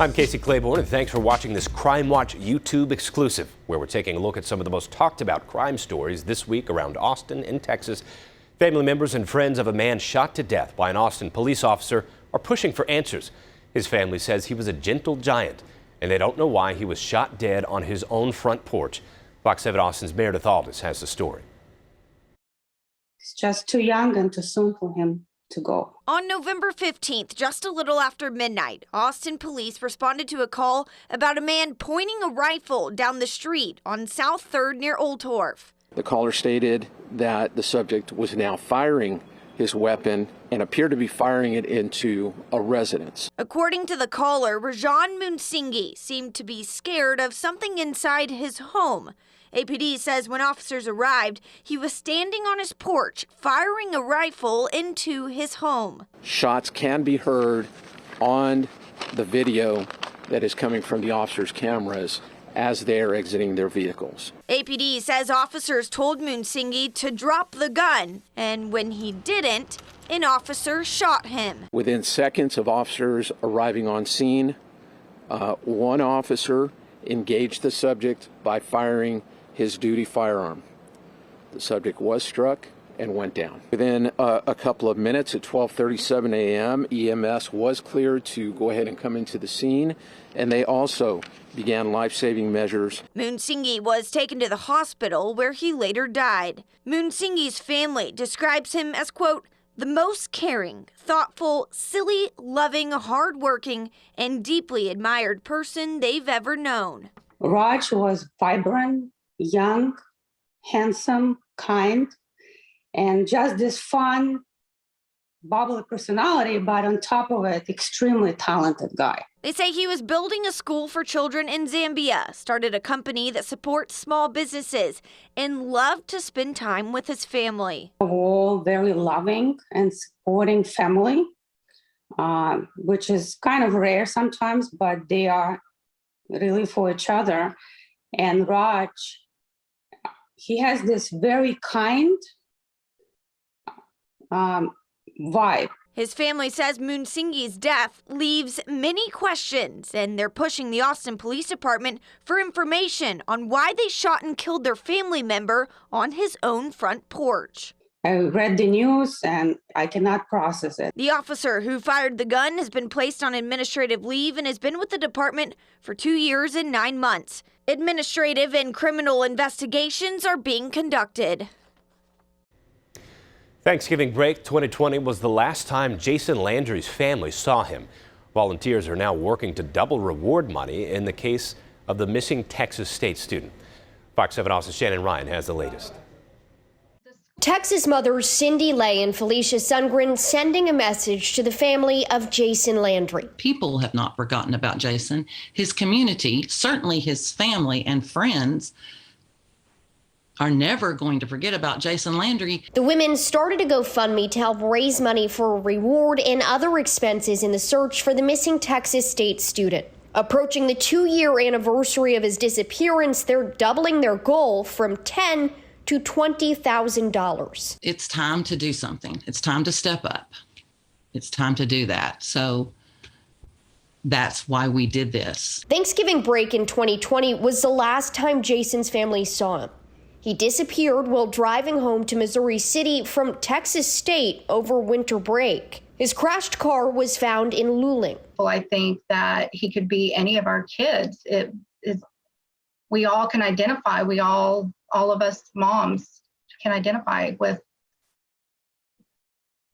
I'm Casey Claiborne, and thanks for watching this CrimeWatch YouTube exclusive, where we're taking a look at some of the most talked about crime stories this week around Austin and Texas. Family members and friends of a man shot to death by an Austin police officer are pushing for answers. His family says he was a gentle giant, and they don't know why he was shot dead on his own front porch. Fox 7 Austin's Meredith Aldis has the story. It's just too young and too soon for him to go. On November 15th, just a little after midnight, Austin police responded to a call about a man pointing a rifle down the street on South 3rd near Old Torf. The caller stated that the subject was now firing his weapon and appeared to be firing it into a residence. According to the caller, Rajan Munsingi seemed to be scared of something inside his home. APD says when officers arrived, he was standing on his porch, firing a rifle into his home. Shots can be heard on the video that is coming from the officers' cameras as they are exiting their vehicles. APD says officers told Munsingi to drop the gun, and when he didn't, an officer shot him. Within seconds of officers arriving on scene, one officer engaged the subject by firing his duty firearm. The subject was struck and went down. Within a couple of minutes at 12:37 a.m., EMS was cleared to go ahead and come into the scene, and they also began life-saving measures. Munsingi was taken to the hospital where he later died. Munsingi's family describes him as, quote, the most caring, thoughtful, silly, loving, hardworking, and deeply admired person they've ever known. Raj was vibrant, young, handsome, kind, and just this fun, bubbly personality, but on top of it, extremely talented guy. They say he was building a school for children in Zambia, started a company that supports small businesses, and loved to spend time with his family. We're all very loving and supporting family, which is kind of rare sometimes, but they are really for each other. And Raj, he has this very kind vibe. His family says Munsingi's death leaves many questions, and they're pushing the Austin Police Department for information on why they shot and killed their family member on his own front porch. I read the news and I cannot process it. The officer who fired the gun has been placed on administrative leave and has been with the department for 2 years and 9 months. Administrative and criminal investigations are being conducted. Thanksgiving break 2020 was the last time Jason Landry's family saw him. Volunteers are now working to double reward money in the case of the missing Texas State student. Fox 7 Austin's Shannon Ryan has the latest. Texas mothers Cindy Lay and Felicia Sundgren sending a message to the family of Jason Landry. People have not forgotten about Jason. His community, certainly his family and friends, are never going to forget about Jason Landry. The women started a GoFundMe to help raise money for a reward and other expenses in the search for the missing Texas State student. Approaching the 2-year anniversary of his disappearance, they're doubling their goal from $10,000 to $20,000. It's time to do something. It's time to step up. It's time to do that. So that's why we did this. Thanksgiving break in 2020 was the last time Jason's family saw him. He disappeared while driving home to Missouri City from Texas State over winter break. His crashed car was found in Luling. Well, I think that he could be any of our kids. We all can identify. All of us moms can identify with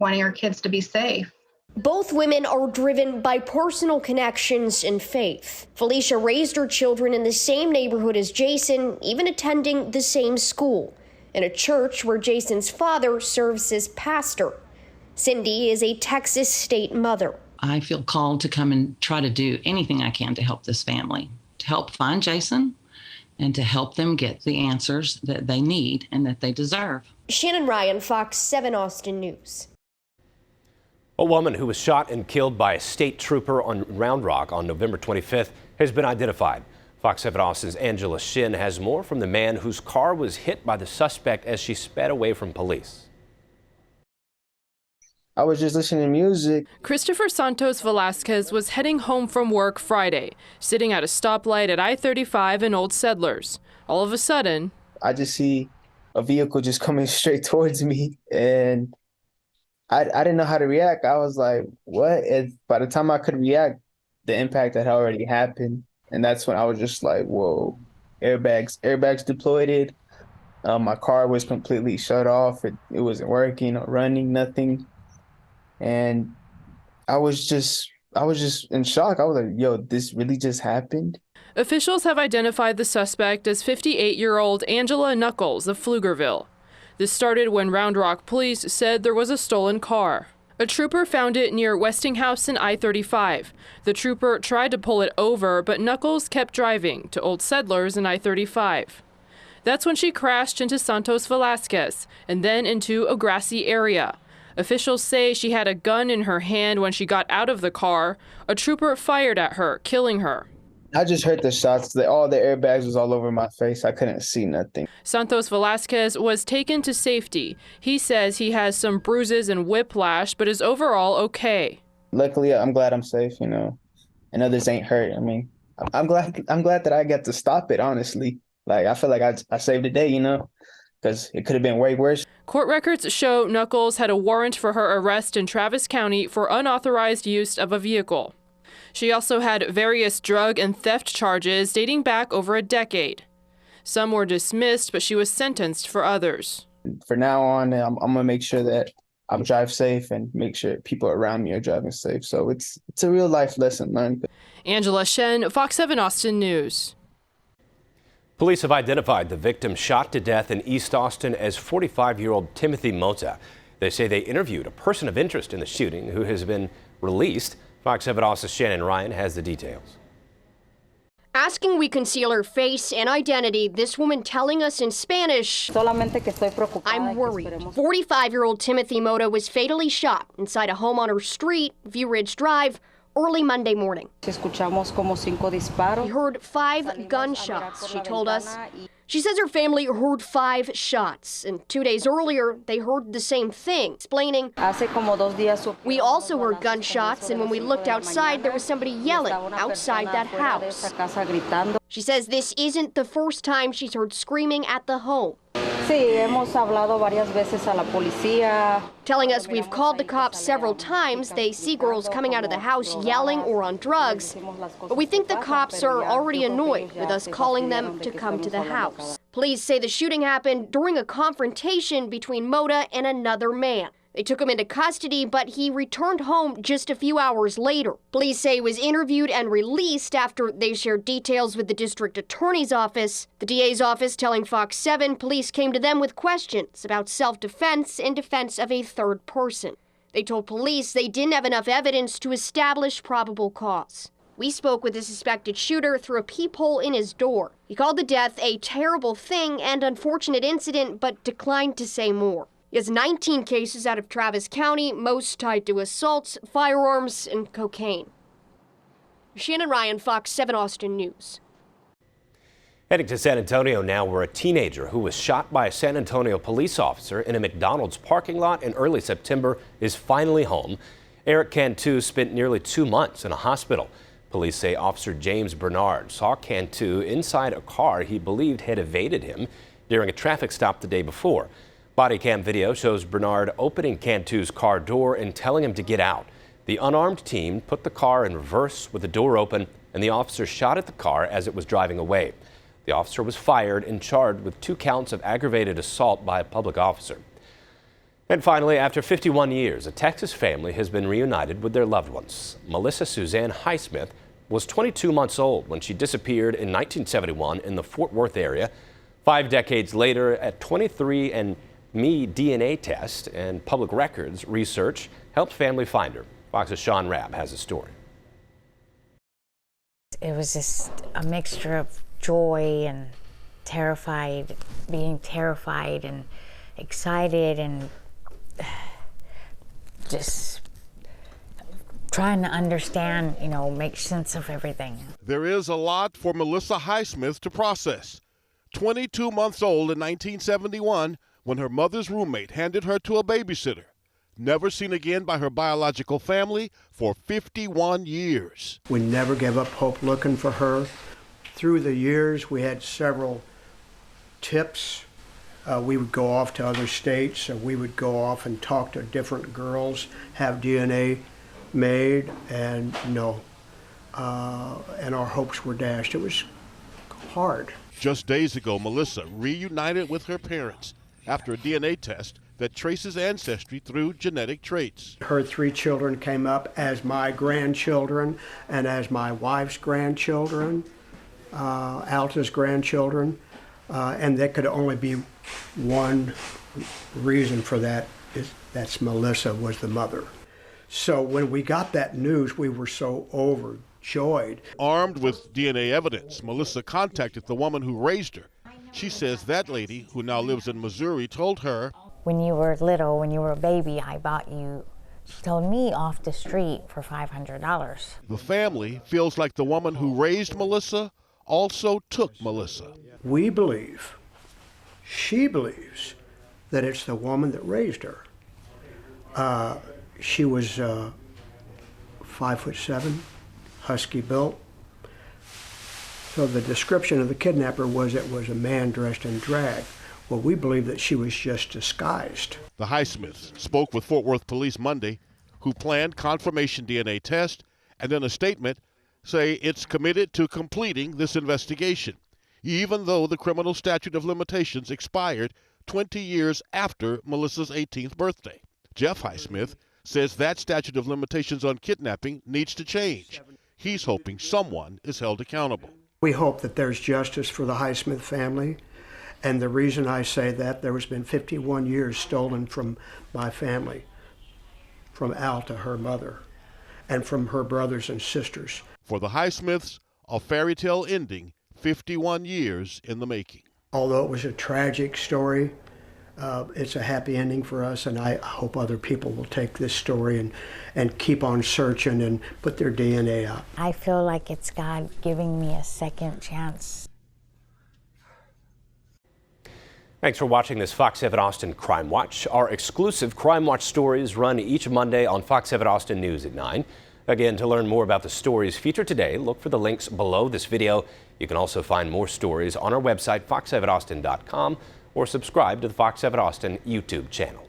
wanting our kids to be safe. Both women are driven by personal connections and faith. Felicia raised her children in the same neighborhood as Jason, even attending the same school, in a church where Jason's father serves as pastor. Cindy is a Texas State mother. I feel called to come and try to do anything I can to help this family, to help find Jason and to help them get the answers that they need and that they deserve. Shannon Ryan, Fox 7 Austin News. A woman who was shot and killed by a state trooper on Round Rock on November 25th has been identified. Fox 7 Austin's Angela Shin has more from the man whose car was hit by the suspect as she sped away from police. I was just listening to music. Christopher Santos Velasquez was heading home from work Friday, sitting at a stoplight at I-35 in Old Settlers. All of a sudden, I just see a vehicle just coming straight towards me, and I didn't know how to react. I was like, what? And by the time I could react, the impact had already happened. And that's when I was just like, whoa, airbags deployed. My car was completely shut off. It wasn't working or running, nothing. And I was just in shock. I was like, yo, this really just happened? officials have identified the suspect as 58-year-old Angela Knuckles of Pflugerville. This started when Round Rock police said there was a stolen car. A trooper found it near Westinghouse and I-35. The trooper tried to pull it over, but Knuckles kept driving to Old Settlers and I-35. That's when she crashed into Santos Velasquez and then into a grassy area. Officials say she had a gun in her hand when she got out of the car. A trooper fired at her, killing her. I just heard the shots. All the airbags was all over my face. I couldn't see nothing. Santos Velasquez was taken to safety. He says he has some bruises and whiplash, but is overall okay. Luckily, I'm glad I'm safe, and others ain't hurt. I mean, I'm glad that I got to stop it, honestly. Like, I feel like I saved the day, because it could have been way worse. Court records show Knuckles had a warrant for her arrest in Travis County for unauthorized use of a vehicle. She also had various drug and theft charges dating back over a decade. Some were dismissed, but she was sentenced for others. For now on, I'm going to make sure that I drive safe and make sure people around me are driving safe. So it's a real life lesson learned. Angela Shen, Fox 7 Austin News. Police have identified the victim shot to death in East Austin as 45-year-old Timothy Mota. They say they interviewed a person of interest in the shooting who has been released. Fox 7 Austin's Shannon Ryan has the details. Asking we conceal her face and identity, this woman telling us in Spanish, I'm worried. 45-year-old Timothy Mota was fatally shot inside a home on her street, View Ridge Drive, early Monday morning. We heard 5 gunshots, she told us. She says her family heard 5 shots, and 2 days earlier, they heard the same thing, explaining, we also heard gunshots, and when we looked outside, there was somebody yelling outside that house. She says this isn't the first time she's heard screaming at the home. Telling us we've called the cops several times. They see girls coming out of the house yelling or on drugs. But we think the cops are already annoyed with us calling them to come to the house. Police say the shooting happened during a confrontation between Mota and another man. They took him into custody, but he returned home just a few hours later. Police say he was interviewed and released after they shared details with the district attorney's office. The DA's office telling Fox 7 police came to them with questions about self-defense in defense of a third person. They told police they didn't have enough evidence to establish probable cause. We spoke with the suspected shooter through a peephole in his door. He called the death a terrible thing and unfortunate incident, but declined to say more. He has 19 cases out of Travis County, most tied to assaults, firearms, and cocaine. Shannon Ryan, Fox 7 Austin News. Heading to San Antonio now, where a teenager who was shot by a San Antonio police officer in a McDonald's parking lot in early September is finally home. Eric Cantu spent nearly 2 months in a hospital. Police say Officer James Bernard saw Cantu inside a car he believed had evaded him during a traffic stop the day before. Body cam video shows Bernard opening Cantu's car door and telling him to get out. The unarmed team put the car in reverse with the door open, and the officer shot at the car as it was driving away. The officer was fired and charged with 2 counts of aggravated assault by a public officer. And finally, after 51 years, a Texas family has been reunited with their loved ones. Melissa Suzanne Highsmith was 22 months old when she disappeared in 1971 in the Fort Worth area. 5 decades later, at 23andMe DNA test and public records research helped family find her. Fox's Sean Rabb has a story. It was just a mixture of joy and being terrified and excited and just trying to understand, make sense of everything. There is a lot for Melissa Highsmith to process. 22 months old in 1971, when her mother's roommate handed her to a babysitter. never seen again by her biological family for 51 years. We never gave up hope looking for her. Through the years, we had several tips. We would go off to other states, and we would go off and talk to different girls, have DNA made, and no. And our hopes were dashed. It was hard. Just days ago, Melissa reunited with her parents after a DNA test that traces ancestry through genetic traits. Her 3 children came up as my grandchildren and as my wife's grandchildren, Alta's grandchildren, and there could only be one reason for that, is that's Melissa was the mother. So when we got that news, we were so overjoyed. Armed with DNA evidence, Melissa contacted the woman who raised her. She says that lady, who now lives in Missouri, told her, When you were little, when you were a baby, I bought you, she told me, off the street for $500. the family feels like the woman who raised Melissa also took Melissa. We believe, she believes, that it's the woman that raised her. She was 5'7", husky built. So the description of the kidnapper was it was a man dressed in drag. Well, we believe that she was just disguised. The Highsmiths spoke with Fort Worth police Monday, who planned confirmation DNA test, and in a statement say it's committed to completing this investigation, even though the criminal statute of limitations expired 20 years after Melissa's 18th birthday. Jeff Highsmith says that statute of limitations on kidnapping needs to change. He's hoping someone is held accountable. We hope that there's justice for the Highsmith family. And the reason I say that, there has been 51 years stolen from my family, from Alta, her mother, and from her brothers and sisters. For the Highsmiths, a fairy tale ending, 51 years in the making. Although it was a tragic story, it's a happy ending for us, and I hope other people will take this story and keep on searching and put their DNA out. I feel like it's God giving me a second chance. Thanks for watching this Fox 7 Austin Crime Watch. Our exclusive Crime Watch stories run each Monday on Fox 7 Austin News at 9. Again, to learn more about the stories featured today, look for the links below this video. You can also find more stories on our website, fox7austin.com, or subscribe to the Fox 7 Austin YouTube channel.